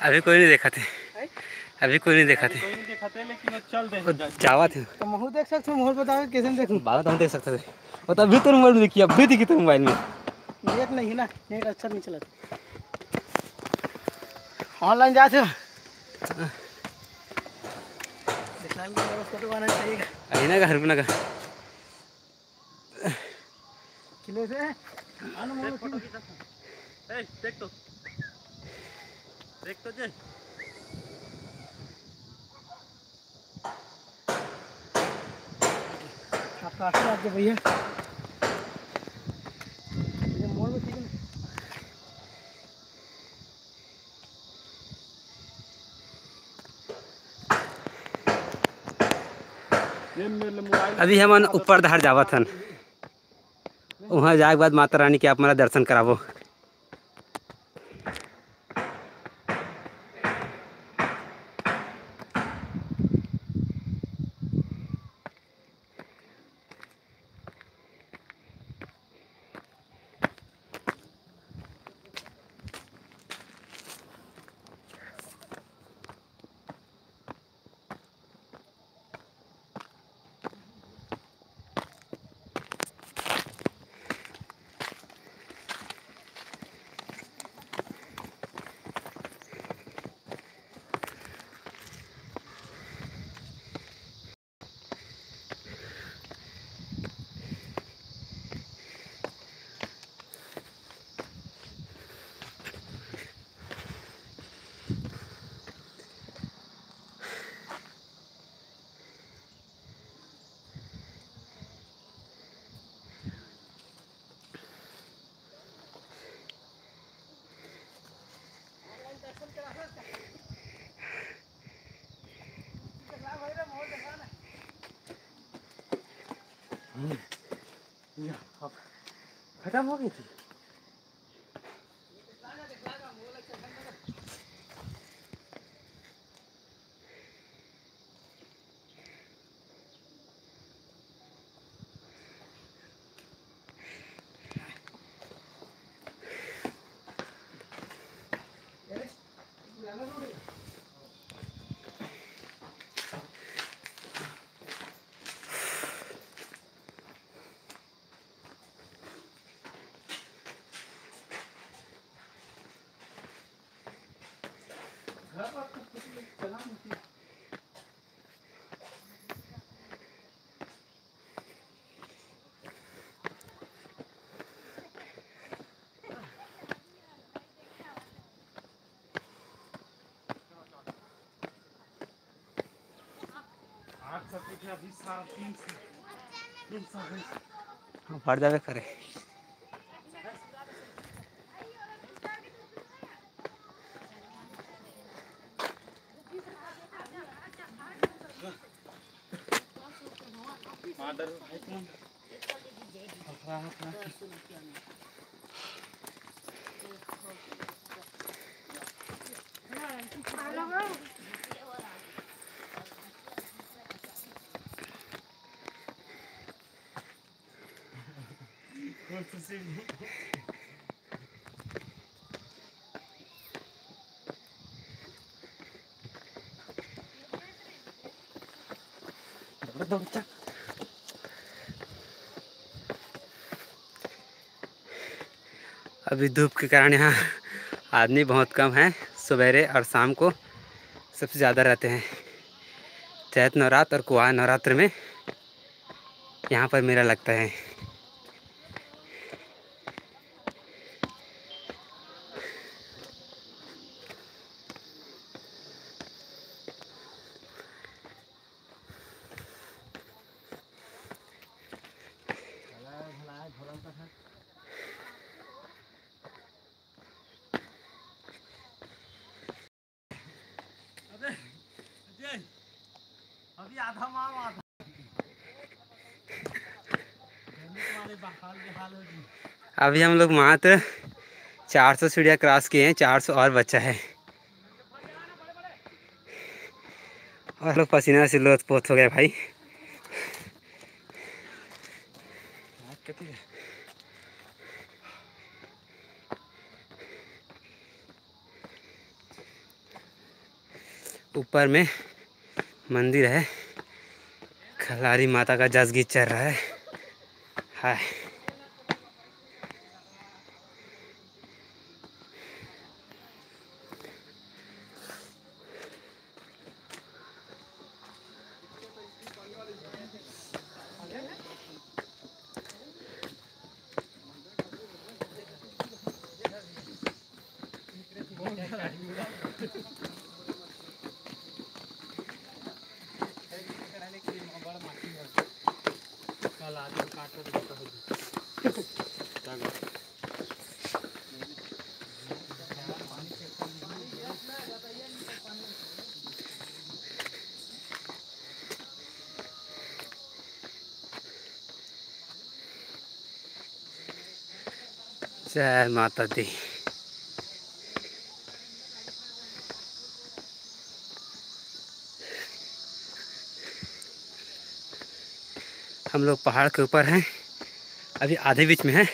अभी कोई नहीं देखा थे, अभी कोई नहीं देखा थे, लेकिन चल दे जावा थे तो महू देख सकते हो। मोबाइल बताओ कैसे देखूं। बात हम देख सकते थे, वो तो अभी तो मोबाइल में देखिए, अभी दिखी तो मोबाइल में। नेट नहीं ना, नेट अच्छा नहीं चला। ऑनलाइन जाते हो फोटो बनाना चाहिए अहिना का हरगुना का किले से देख तो जे आपका आशीर्वाद दे भैया। ये मोड़ में ठीक है। अभी हम ऊपर धार जावा थन, वहाँ जाए के बाद माता रानी के आप हमारा दर्शन करावो। खत्म हो गई थी। फट जावे करे। अभी धूप के कारण यहाँ आदमी बहुत कम है, सवेरे और शाम को सबसे ज़्यादा रहते हैं। चैत नवरात्र और कुआँ नवरात्र में यहाँ पर मेला लगता है। अभी आधा मार आधा अभी हम लोग मात्र 400 सीढ़ियाँ क्रॉस किए हैं, 400 और बचा है और लोग पसीना से लोथ-पोथ हो गए भाई। ऊपर में मंदिर है, खलारी माता का जसगीत चल रहा है। हाय जय माता दी। हम लोग पहाड़ के ऊपर हैं, अभी आधे बीच में हैं,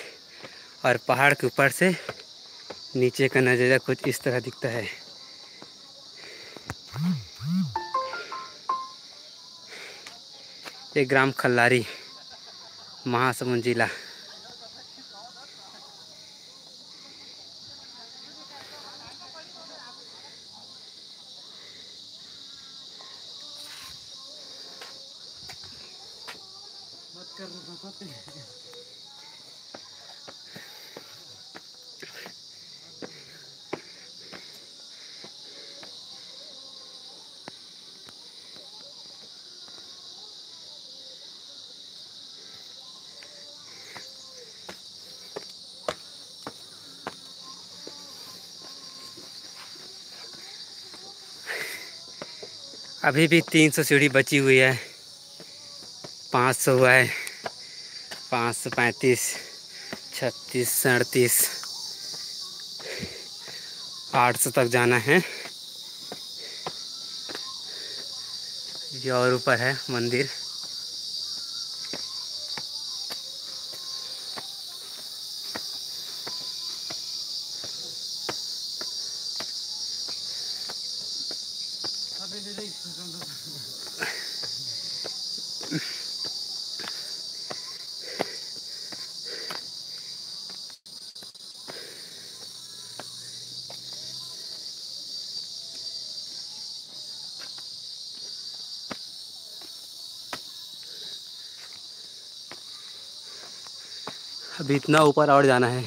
और पहाड़ के ऊपर से नीचे का नज़ारा कुछ इस तरह दिखता है। ये ग्राम खल्लारी, महासमुंद जिला। अभी भी 300 सीढ़ी बची हुई है। 500 हुआ है, 535, 36, 37, 800 तक जाना है। ये और ऊपर है मंदिर। अभी इतना ऊपर और जाना है।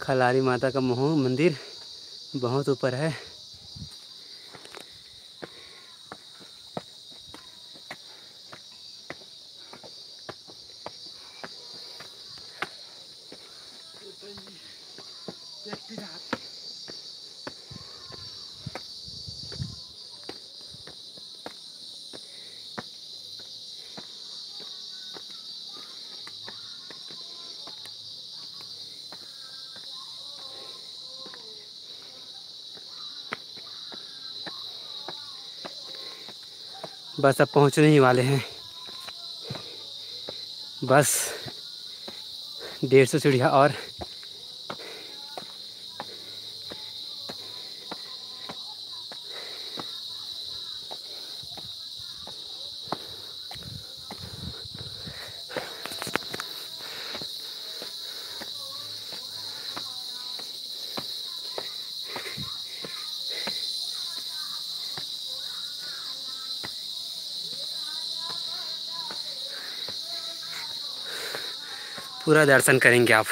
खलारी माता का मंदिर बहुत ऊपर है। बस अब पहुंचने ही वाले हैं। बस 150 सीढ़ियाँ और। पूरा दर्शन करेंगे आप।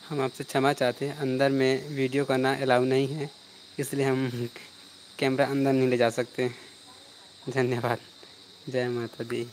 हम आपसे क्षमा चाहते हैं, अंदर में वीडियो करना अलाउ नहीं है, इसलिए हम कैमरा अंदर नहीं ले जा सकते। धन्यवाद। जय माता दी।